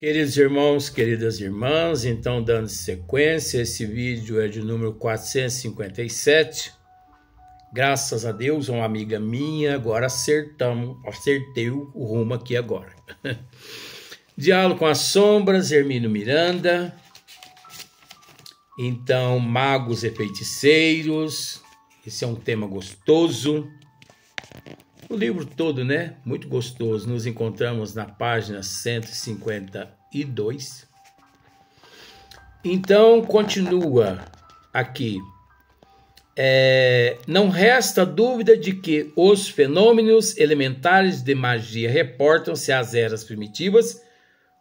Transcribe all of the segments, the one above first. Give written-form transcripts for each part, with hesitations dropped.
Queridos irmãos, queridas irmãs, então dando sequência, esse vídeo é de número 457. Graças a Deus, uma amiga minha, agora acertei o rumo aqui agora. Diálogo com as sombras, Hermínio Miranda. Então, magos e feiticeiros, esse é um tema gostoso. O livro todo, né? Muito gostoso. Nos encontramos na página 152. Então, continua aqui. Não resta dúvida de que os fenômenos elementares de magia reportam-se às eras primitivas,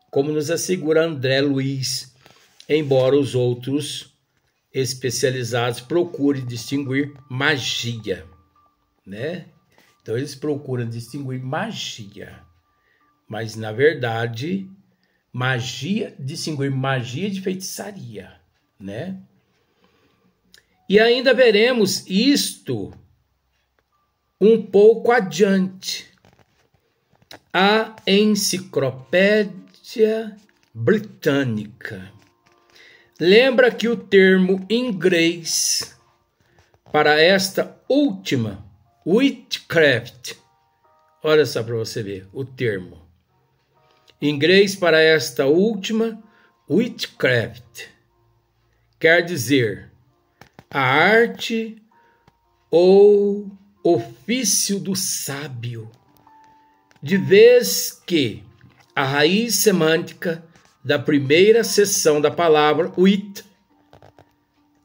como nos assegura André Luiz, embora os outros especializados procurem distinguir magia, né? Então, eles procuram distinguir magia, mas, na verdade, distinguir magia de feitiçaria, né? E ainda veremos isto um pouco adiante. A Enciclopédia Britânica lembra que o termo inglês para esta última witchcraft, olha só para você ver o termo. Em inglês para esta última, witchcraft, quer dizer a arte ou ofício do sábio, de vez que a raiz semântica da primeira seção da palavra wit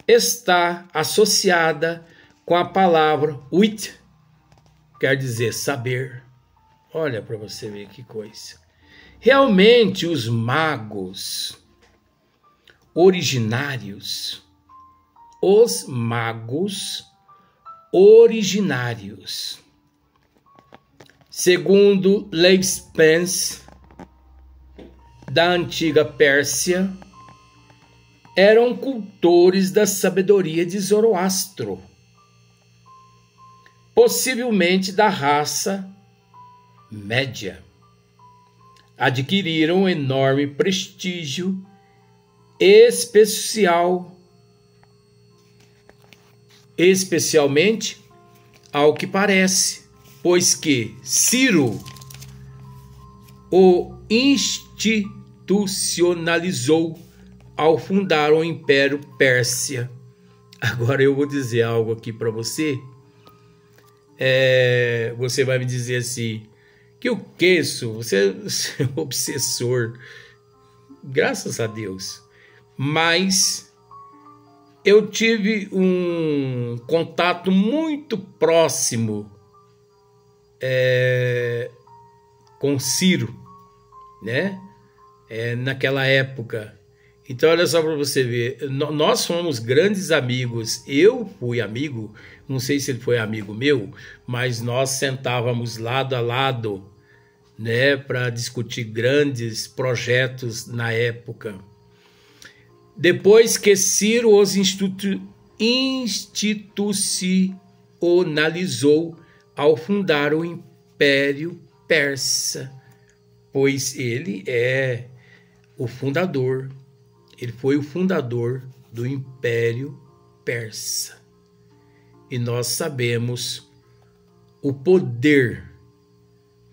está associada com a palavra wit, quer dizer saber. Olha para você ver que coisa. Realmente os magos originários, segundo Leigh Spence, da antiga Pérsia, eram cultores da sabedoria de Zoroastro, possivelmente da raça média. Adquiriram enorme prestígio, especialmente ao que parece, pois que Ciro o institucionalizou ao fundar o Império Pérsia. Agora eu vou dizer algo aqui para você. Você vai me dizer assim, que o que isso? Você é um obsessor. Graças a Deus. Mas eu tive um contato muito próximo com Ciro, né? Naquela época. Então, olha só para você ver, nós fomos grandes amigos. Eu fui amigo, não sei se ele foi amigo meu, mas nós sentávamos lado a lado, né, para discutir grandes projetos na época. Depois que Ciro os institucionalizou ao fundar o Império Persa, pois ele é o fundador. Ele foi o fundador do Império Persa. E nós sabemos o poder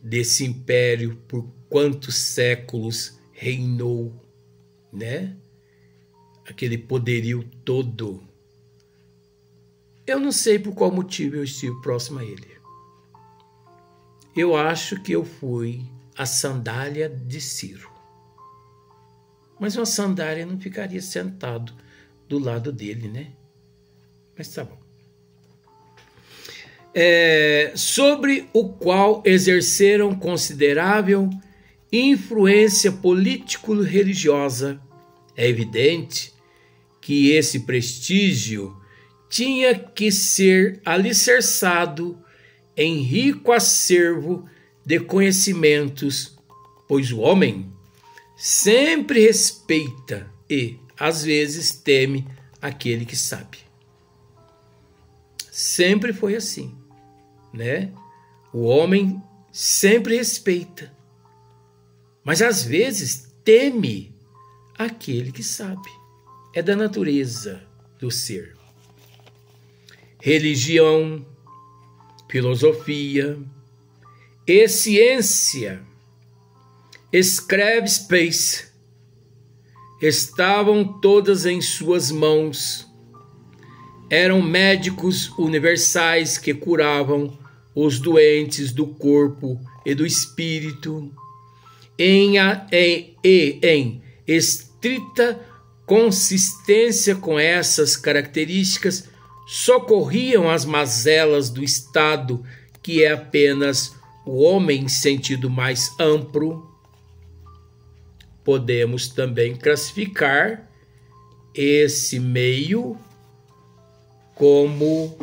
desse império, por quantos séculos reinou, né? Aquele poderio todo. Eu não sei por qual motivo eu estive próximo a ele. Eu acho que eu fui a sandália de Ciro. Mas uma sandália não ficaria sentado do lado dele, né? Mas tá bom. Sobre o qual exerceram considerável influência político-religiosa. É evidente que esse prestígio tinha que ser alicerçado em rico acervo de conhecimentos, pois o homem sempre respeita e, às vezes, teme aquele que sabe. Sempre foi assim, né? O homem sempre respeita, mas às vezes teme aquele que sabe. É da natureza do ser. Religião, filosofia e ciência, escreve Space, estavam todas em suas mãos. Eram médicos universais que curavam os doentes do corpo e do espírito, em estrita consistência com essas características, socorriam as mazelas do estado, que é apenas o homem em sentido mais amplo. Podemos também classificar esse meio como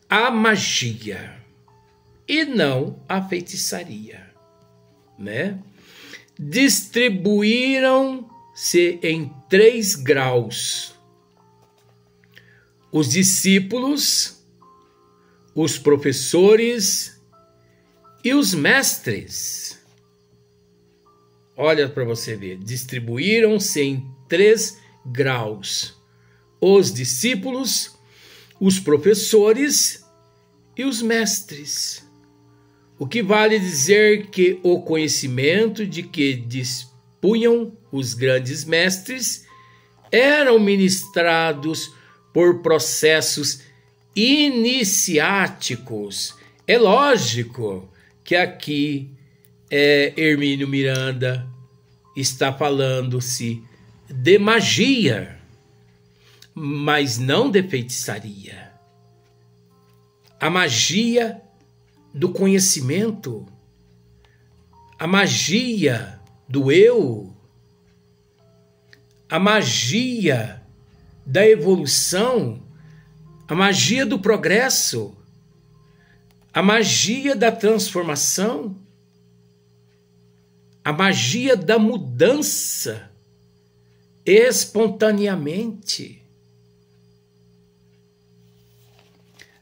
a magia e não a feitiçaria, né? Distribuíram-se em 3 graus: os discípulos, os professores e os mestres. Olha para você ver, distribuíram-se em 3 graus: os discípulos, os professores e os mestres. O que vale dizer que o conhecimento de que dispunham os grandes mestres eram ministrados por processos iniciáticos. É lógico que aqui Hermínio Miranda está falando-se de magia, mas não de feitiçaria. A magia do conhecimento, a magia do eu, a magia da evolução, a magia do progresso, a magia da transformação, a magia da mudança espontaneamente.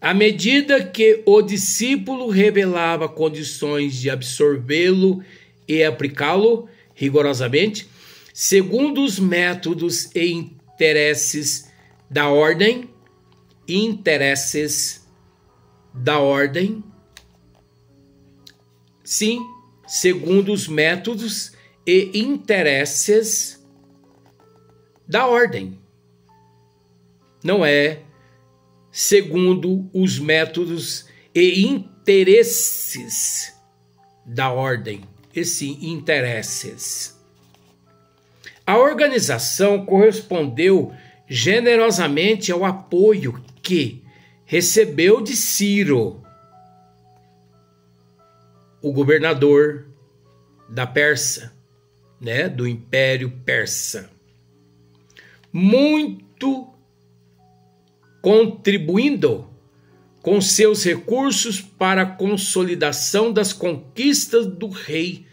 À medida que o discípulo revelava condições de absorvê-lo e aplicá-lo rigorosamente, segundo os métodos e interesses da ordem, sim, segundo os métodos e interesses da ordem. Não é segundo os métodos e interesses da ordem, e sim interesses. A organização correspondeu generosamente ao apoio que recebeu de Ciro, o governador da Pérsia, né, do Império Persa, muito contribuindo com seus recursos para a consolidação das conquistas do rei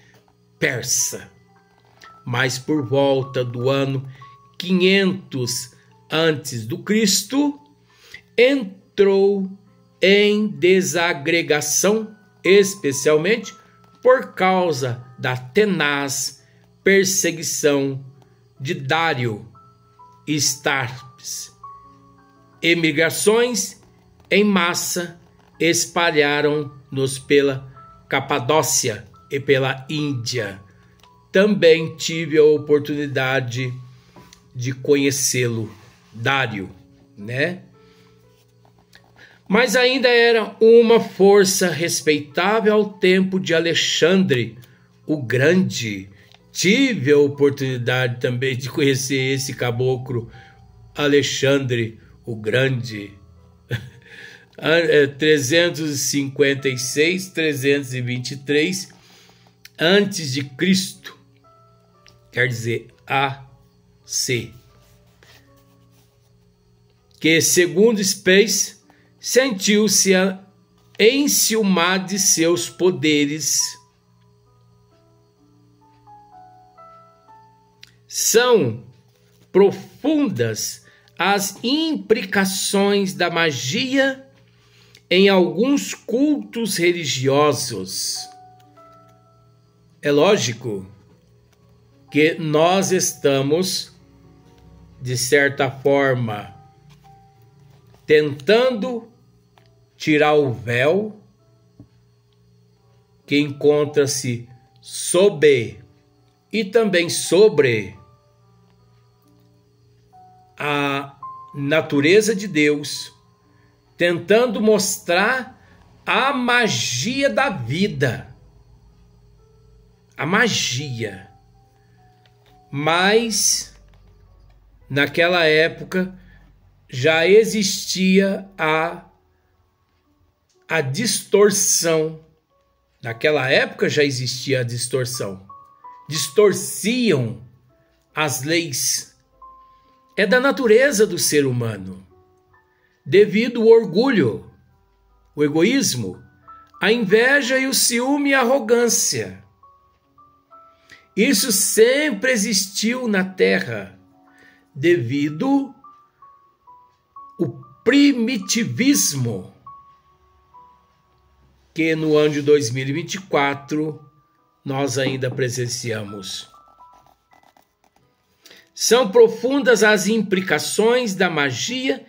persa. Mas por volta do ano 500 a.C., entrou em desagregação, especialmente por causa da tenaz perseguição de Dário e Starpes. Emigrações em massa espalharam-nos pela Capadócia e pela Índia. Também tive a oportunidade de conhecê-lo, Dário, né? Mas ainda era uma força respeitável ao tempo de Alexandre o Grande. Tive a oportunidade também de conhecer esse caboclo, Alexandre o Grande. 356, 323 antes de Cristo, quer dizer AC, que segundo Space sentiu-se enciumado de seus poderes. São profundas as implicações da magia em alguns cultos religiosos. É lógico que nós estamos, de certa forma, tentando tirar o véu que encontra-se sob e também sobre a natureza de Deus, tentando mostrar a magia da vida. A magia. Mas, naquela época, já existia a distorção. Naquela época já existia a distorção. Distorciam as leis. É da natureza do ser humano. Devido ao orgulho, o egoísmo, a inveja e o ciúme e a arrogância. Isso sempre existiu na Terra, devido ao primitivismo, que no ano de 2024 nós ainda presenciamos. São profundas as implicações da magia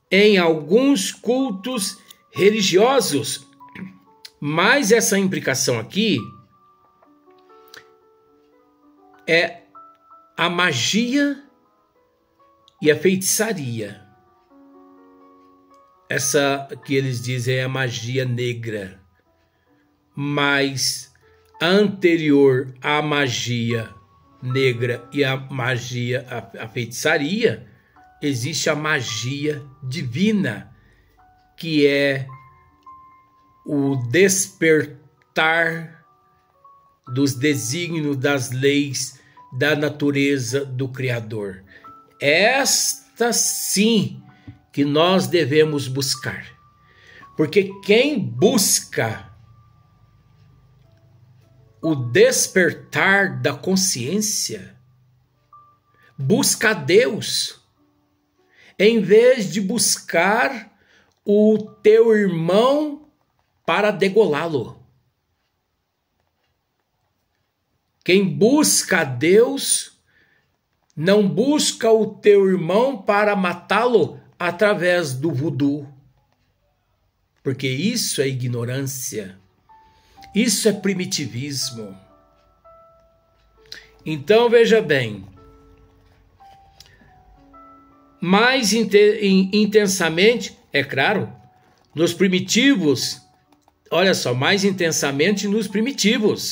em alguns cultos religiosos, mas essa implicação aqui é a magia e a feitiçaria. Essa que eles dizem é a magia negra. Mas anterior à magia negra e à magia, a feitiçaria, existe a magia divina, que é o despertar dos desígnios, das leis, da natureza do Criador. Esta sim que nós devemos buscar. Porque quem busca o despertar da consciência, busca a Deus, em vez de buscar o teu irmão para degolá-lo. Quem busca a Deus não busca o teu irmão para matá-lo através do voodoo, porque isso é ignorância. Isso é primitivismo. Então, veja bem, mais intensamente, é claro, nos primitivos, olha só, mais intensamente nos primitivos,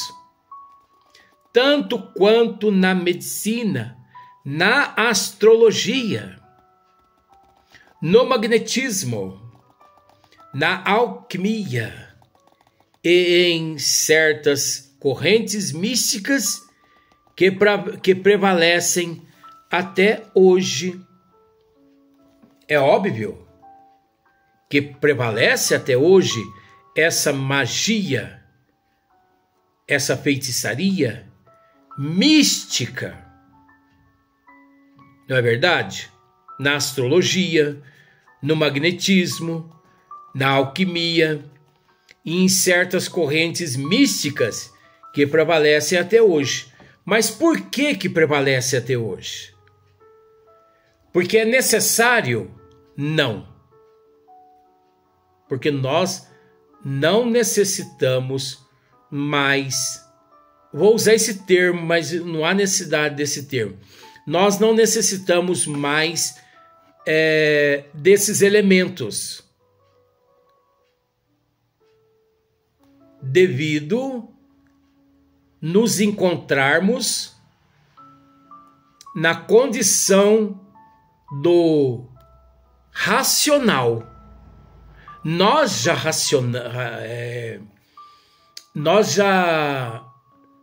tanto quanto na medicina, na astrologia, no magnetismo, na alquimia, e em certas correntes místicas que prevalecem até hoje. É óbvio que prevalece até hoje essa magia, essa feitiçaria mística. Não é verdade? Na astrologia, no magnetismo, na alquimia, e em certas correntes místicas que prevalecem até hoje. Mas por que prevalece até hoje? Porque é necessário? Não. Porque nós não necessitamos mais, vou usar esse termo, mas não há necessidade desse termo. Nós não necessitamos mais desses elementos, devido nos encontrarmos na condição do racional. Nós já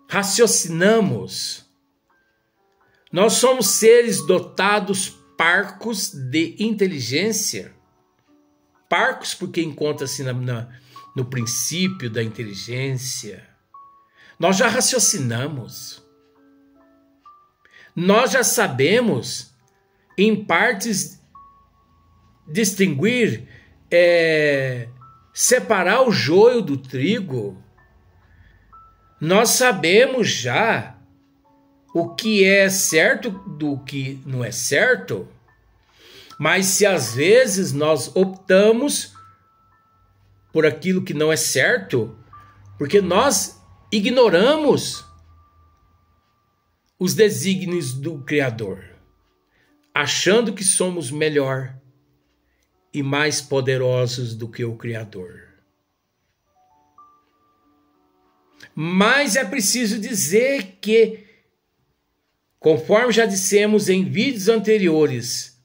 raciocinamos. Nós somos seres dotados, parcos de inteligência. Parcos porque encontra-se no princípio da inteligência. Nós já raciocinamos. Nós já sabemos, em partes, distinguir, separar o joio do trigo. Nós sabemos já o que é certo do que não é certo, mas se às vezes nós optamos por aquilo que não é certo, porque nós ignoramos os desígnios do Criador, achando que somos melhor e mais poderosos do que o Criador. Mas é preciso dizer que, conforme já dissemos em vídeos anteriores,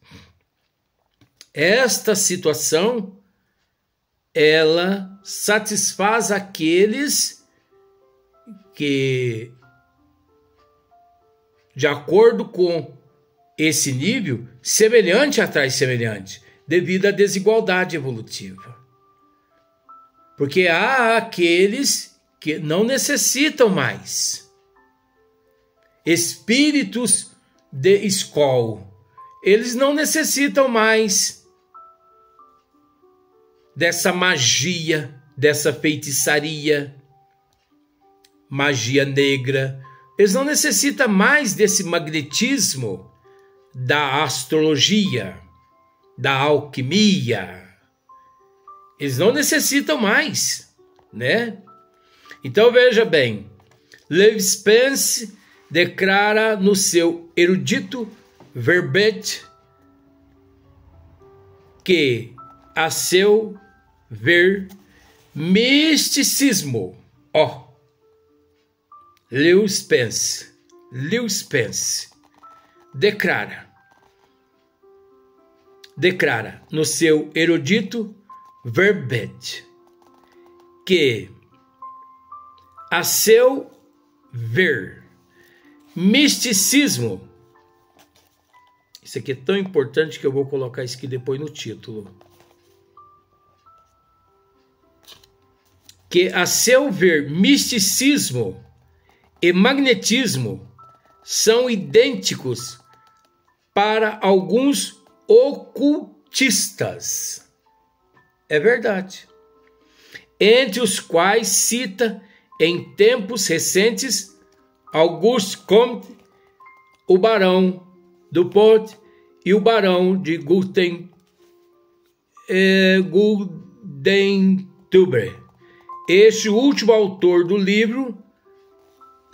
esta situação, ela satisfaz aqueles que, de acordo com esse nível, semelhante atrai semelhante, devido à desigualdade evolutiva. Porque há aqueles que não necessitam mais. Espíritos de escola, eles não necessitam mais dessa magia, dessa feitiçaria, magia negra. Eles não necessitam mais desse magnetismo da astrologia, da alquimia. Eles não necessitam mais, né? Então veja bem, Levi Spence declara no seu erudito verbete que, a seu ver, misticismo, Levi Spence declara no seu erudito verbete que, a seu ver, misticismo, isso aqui é tão importante que eu vou colocar isso aqui depois no título, que, a seu ver, misticismo e magnetismo são idênticos para alguns ocultistas. É verdade. Entre os quais cita em tempos recentes Auguste Comte, o Barão Dupont e o Barão de Guldenstubbe. Este último autor do livro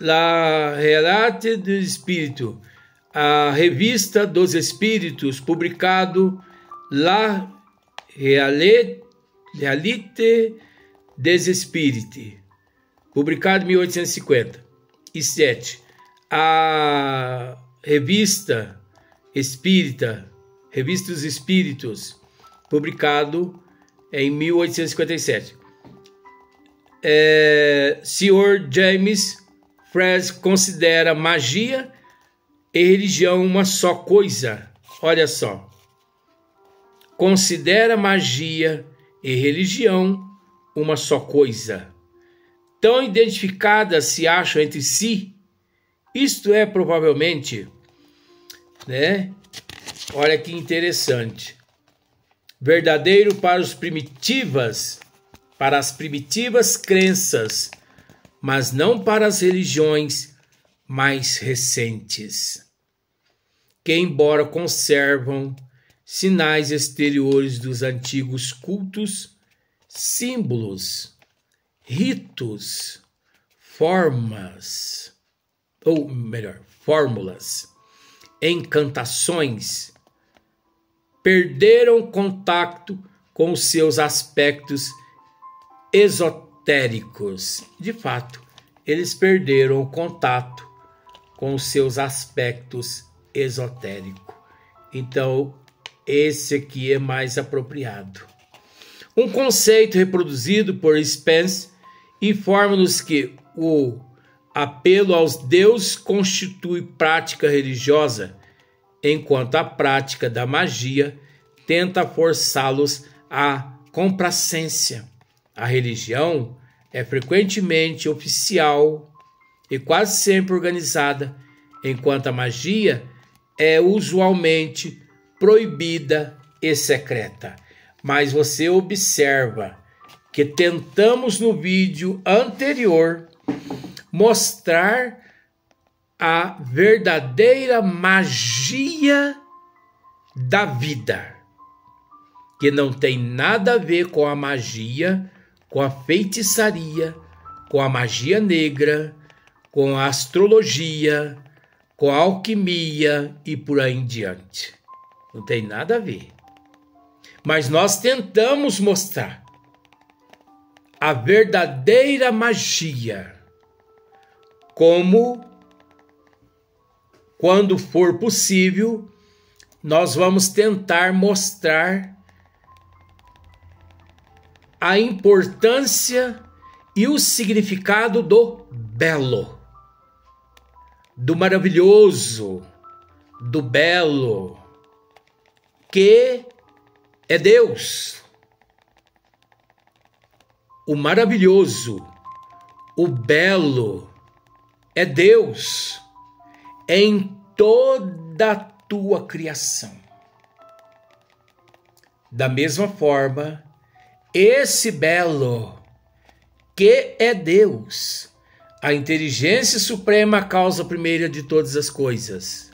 La Réalité du Espírito, a Revista dos Espíritos, publicado La Réalité des Espíritos, publicado em 1857. A Revista Espírita, Revista dos Espíritos, publicado em 1857. Sr. James Fries considera magia e religião uma só coisa. Olha só. Considera magia e religião uma só coisa. Tão identificadas se acham entre si. Isto é provavelmente, né? Olha que interessante. Verdadeiro para as primitivas crenças, mas não para as religiões mais recentes, que, embora conservam sinais exteriores dos antigos cultos, símbolos, ritos, fórmulas, encantações, perderam contato com os seus aspectos esotéricos. De fato, eles perderam o contato com os seus aspectos esotéricos. Então, esse aqui é mais apropriado. Um conceito reproduzido por Spence informa-nos que o apelo aos deuses constitui prática religiosa, enquanto a prática da magia tenta forçá-los à complacência. A religião é frequentemente oficial e quase sempre organizada, enquanto a magia é usualmente proibida e secreta. Mas você observa que tentamos no vídeo anterior mostrar a verdadeira magia da vida, que não tem nada a ver com a magia, com a feitiçaria, com a magia negra, com a astrologia, com a alquimia e por aí em diante. Não tem nada a ver. Mas nós tentamos mostrar a verdadeira magia, como, quando for possível, nós vamos tentar mostrar a importância e o significado do belo, do maravilhoso, do belo, que é Deus. O maravilhoso, o belo é Deus em toda a tua criação. Da mesma forma, esse belo que é Deus, a inteligência suprema, a causa primeira de todas as coisas,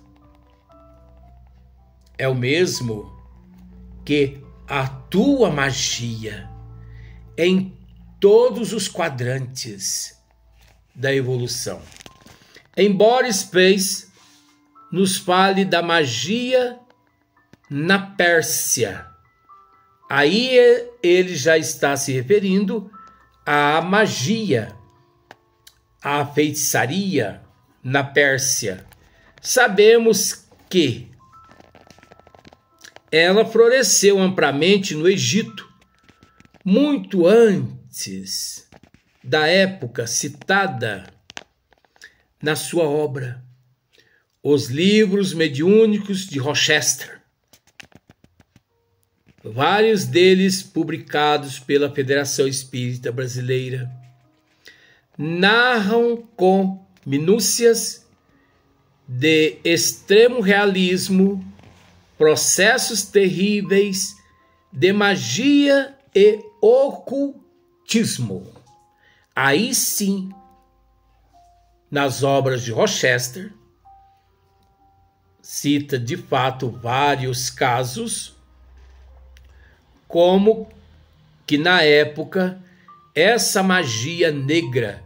é o mesmo que atua magia em todos os quadrantes da evolução. Embora Space nos fale da magia na Pérsia, aí ele já está se referindo à magia, à feitiçaria na Pérsia. Sabemos que ela floresceu amplamente no Egito, muito antes da época citada na sua obra, Os Livros Mediúnicos de Rochester. Vários deles publicados pela Federação Espírita Brasileira narram com minúcias de extremo realismo processos terríveis de magia e ocultismo. Aí sim, nas obras de Rochester, cita de fato vários casos, como que na época essa magia negra,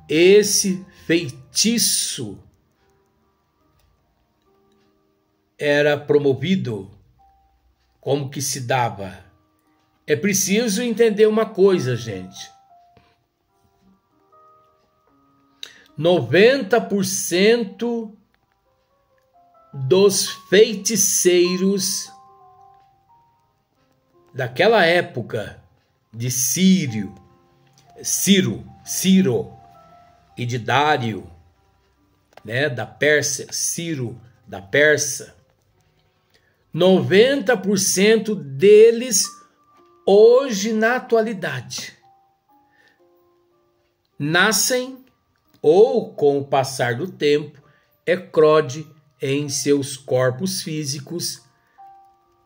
esse feitiço era promovido, como que se dava. É preciso entender uma coisa, gente. 90% dos feiticeiros daquela época de Ciro e de Dário, né, da Pérsia, Ciro da Pérsia, 90% deles hoje na atualidade nascem ou com o passar do tempo eclode em seus corpos físicos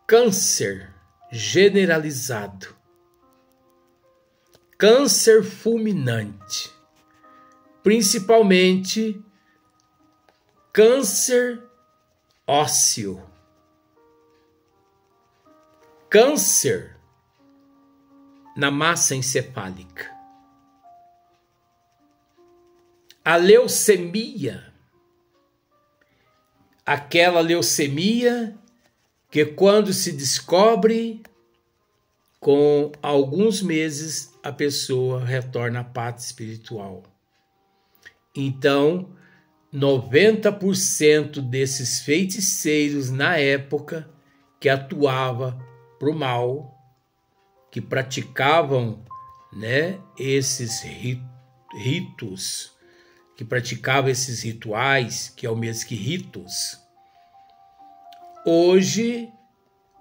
câncer generalizado, câncer fulminante, principalmente câncer ósseo, câncer na massa encefálica, a leucemia, aquela leucemia que quando se descobre, com alguns meses a pessoa retorna à pátria espiritual. Então, 90% desses feiticeiros na época que atuava para o mal, que praticavam, né, esses ritos, que praticavam esses rituais, que é o mesmo que ritos, hoje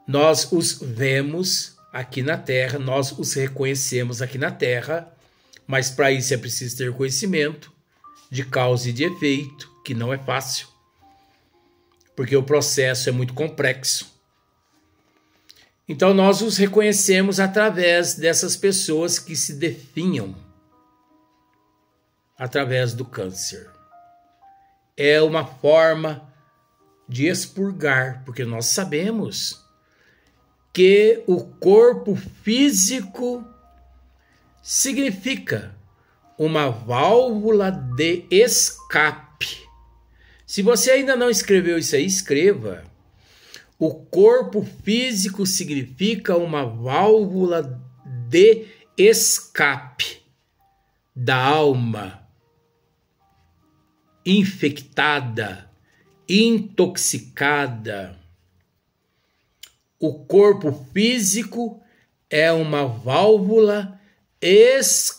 nós os vemos aqui na Terra, nós os reconhecemos aqui na Terra, mas para isso é preciso ter conhecimento de causa e de efeito, que não é fácil, porque o processo é muito complexo. Então nós os reconhecemos através dessas pessoas que se definham através do câncer. é uma forma de expurgar, porque nós sabemos que o corpo físico significa uma válvula de escape. Se você ainda não escreveu isso aí, escreva. O corpo físico significa uma válvula de escape da alma infectada, intoxicada. O corpo físico é uma válvula excretora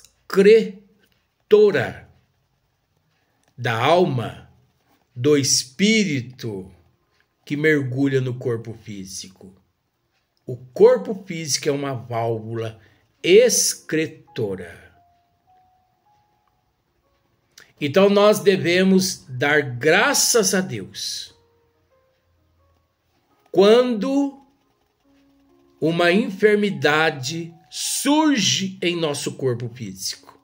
da alma, do espírito que mergulha no corpo físico. O corpo físico é uma válvula excretora. Então nós devemos dar graças a Deus quando uma enfermidade surge em nosso corpo físico.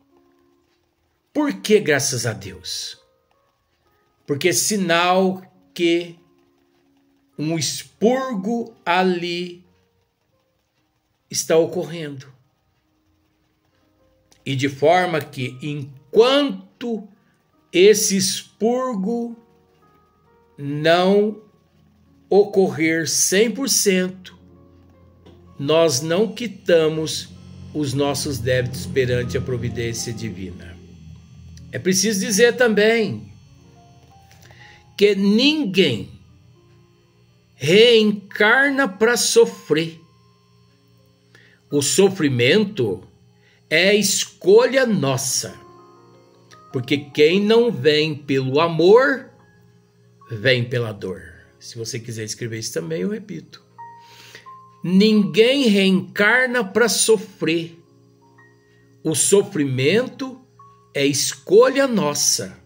Por que graças a Deus? Porque é sinal que um expurgo ali está ocorrendo. E de forma que, enquanto esse expurgo não ocorrer 100%, nós não quitamos os nossos débitos perante a providência divina. É preciso dizer também que ninguém reencarna para sofrer. O sofrimento é escolha nossa, porque quem não vem pelo amor, vem pela dor. Se você quiser escrever isso também, eu repito. Ninguém reencarna para sofrer. O sofrimento é escolha nossa,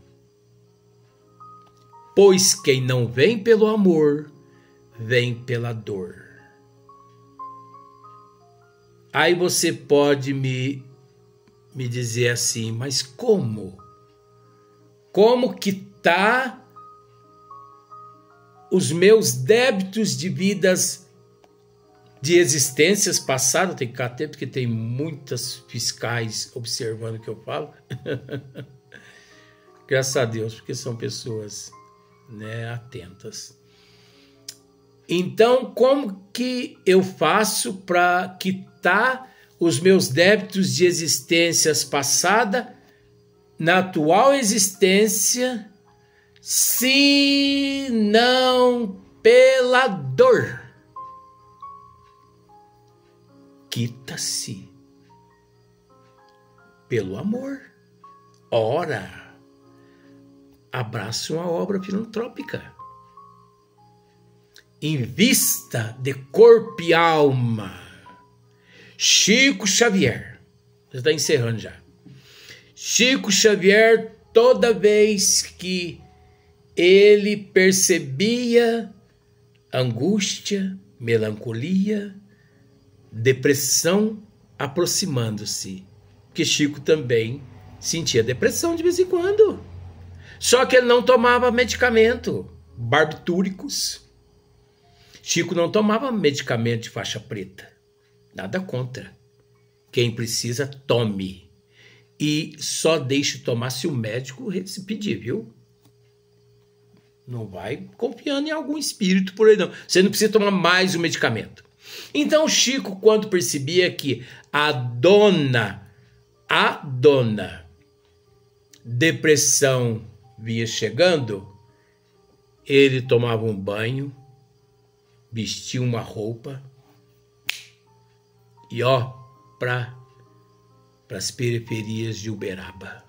pois quem não vem pelo amor, vem pela dor. Aí você pode me dizer assim, mas como? Como que tá os meus débitos de vidas, de existências passadas? Tem que ficar atento porque tem muitas fiscais observando o que eu falo. Graças a Deus, porque são pessoas, né, atentas. Então, como que eu faço para quitar os meus débitos de existências passadas na atual existência, se não pela dor? Quita-se pelo amor. Ora, abrace uma obra filantrópica. Invista de corpo e alma. Chico Xavier, já está encerrando já. Chico Xavier, toda vez que ele percebia angústia, melancolia, depressão aproximando-se, porque Chico também sentia depressão de vez em quando. Só que ele não tomava medicamento, barbitúricos. Chico não tomava medicamento de faixa preta. Nada contra. Quem precisa, tome. E só deixe tomar se o médico se pedir, viu? Não vai confiando em algum espírito por aí, não. Você não precisa tomar mais o medicamento. Então, Chico, quando percebia que a dona depressão vinha chegando, ele tomava um banho, vestia uma roupa e para as periferias de Uberaba.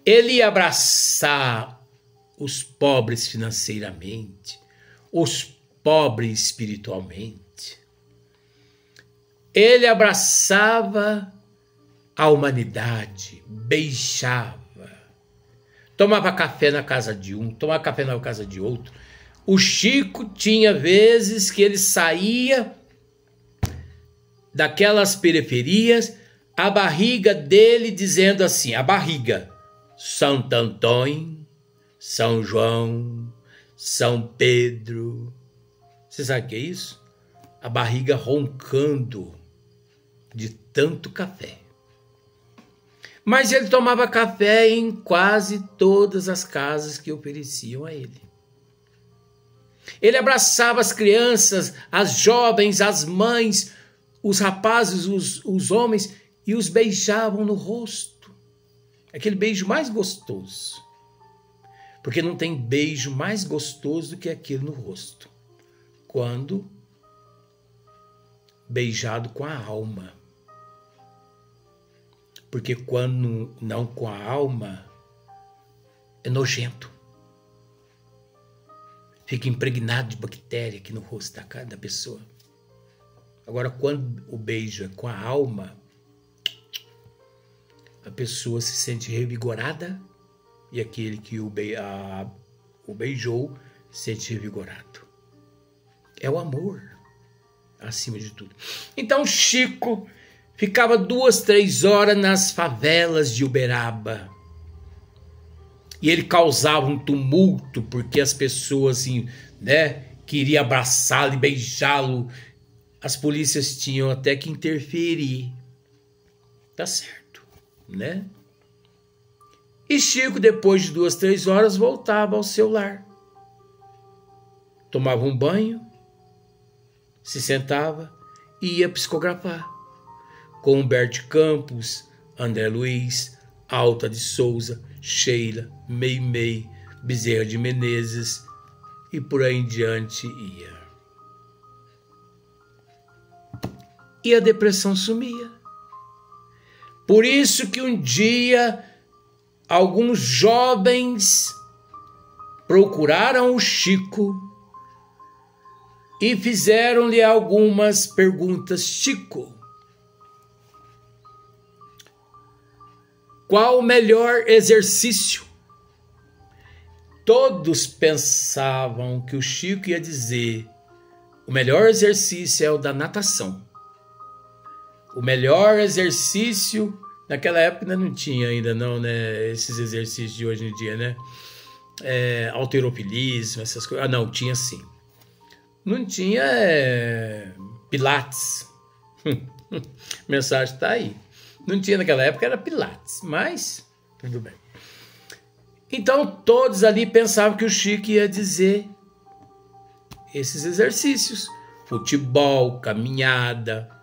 Ele ia abraçar os pobres financeiramente, os pobres espiritualmente. Ele abraçava a humanidade, beijava, tomava café na casa de um, tomava café na casa de outro. O Chico tinha vezes que ele saía daquelas periferias, a barriga dele dizendo assim, a barriga, Santo Antônio, São João, São Pedro. Você sabe o que é isso? A barriga roncando de tanto café. Mas ele tomava café em quase todas as casas que ofereciam a ele. Ele abraçava as crianças, as jovens, as mães, os rapazes, os homens, e os beijavam no rosto. Aquele beijo mais gostoso. Porque não tem beijo mais gostoso do que aquele no rosto. Quando beijado com a alma. Porque quando não com a alma, é nojento. Fica impregnado de bactéria aqui no rosto da pessoa. Agora, quando o beijo é com a alma, a pessoa se sente revigorada e aquele que o beijou se sente revigorado. É o amor, acima de tudo. Então, Chico ficava 2, 3 horas nas favelas de Uberaba. E ele causava um tumulto, porque as pessoas assim, queriam abraçá-lo e beijá-lo. As polícias tinham até que interferir. Tá certo, né? E Chico, depois de 2, 3 horas, voltava ao seu lar. Tomava um banho, se sentava e ia psicografar. Com Humberto Campos, André Luiz, Alta de Souza, Sheila, Meimei, Bezerra de Menezes e por aí em diante ia. E a depressão sumia. Por isso que um dia alguns jovens procuraram o Chico e fizeram-lhe algumas perguntas. Chico, qual o melhor exercício? Todos pensavam que o Chico ia dizer: o melhor exercício é o da natação. O melhor exercício, naquela época não tinha ainda não, né, esses exercícios de hoje em dia, né? Halterofilismo, essas coisas. Ah, não, tinha sim. Não tinha Pilates. Mensagem está aí. Não tinha naquela época, era Pilates, mas tudo bem. Então todos ali pensavam que o Chico ia dizer esses exercícios. Futebol, caminhada.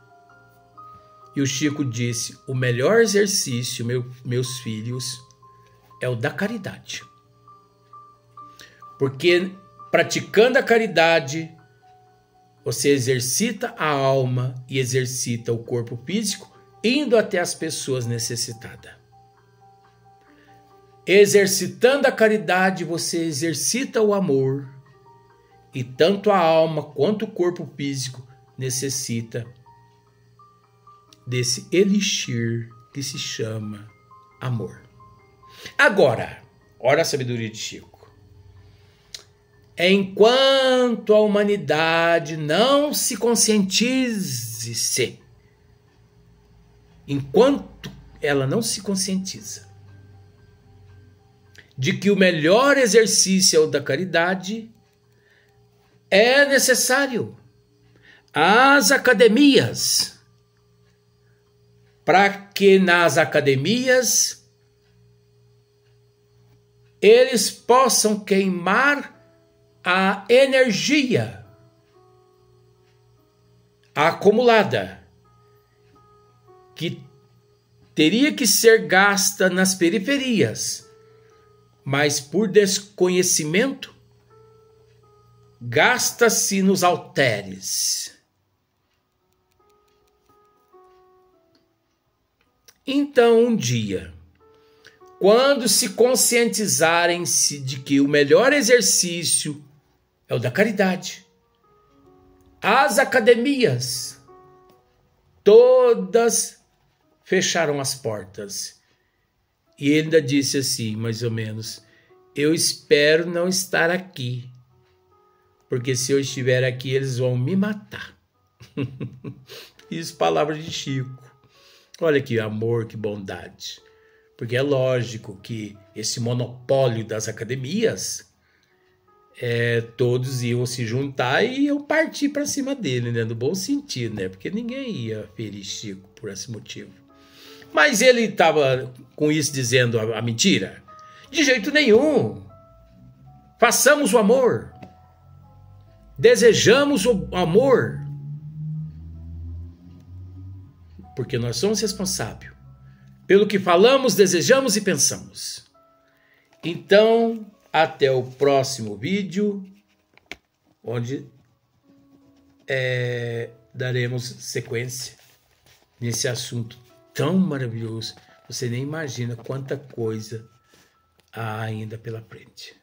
E o Chico disse: o melhor exercício, meus filhos, é o da caridade. Porque praticando a caridade, você exercita a alma e exercita o corpo físico, indo até as pessoas necessitadas. Exercitando a caridade, você exercita o amor, e tanto a alma quanto o corpo físico necessita desse elixir que se chama amor. Agora, olha a sabedoria de Chico. Enquanto a humanidade não se conscientize-se, enquanto ela não se conscientiza de que o melhor exercício é o da caridade, é necessário as academias, para que nas academias eles possam queimar a energia acumulada que teria que ser gasta nas periferias, mas por desconhecimento gasta-se nos halteres. Então, um dia, quando se conscientizarem-se de que o melhor exercício é o da caridade, as academias todas fecharam as portas. E ele ainda disse assim, mais ou menos: eu espero não estar aqui, porque se eu estiver aqui eles vão me matar. Isso, palavras de Chico. Olha que amor, que bondade. Porque é lógico que esse monopólio das academias, todos iam se juntar e iam partir para cima dele, né? No bom sentido, né? Porque ninguém ia ferir Chico por esse motivo. Mas ele estava com isso dizendo a mentira? De jeito nenhum. Façamos o amor. Desejamos o amor. Porque nós somos responsáveis pelo que falamos, desejamos e pensamos. Então, até o próximo vídeo, onde daremos sequência nesse assunto tão maravilhoso. Você nem imagina quanta coisa há ainda pela frente.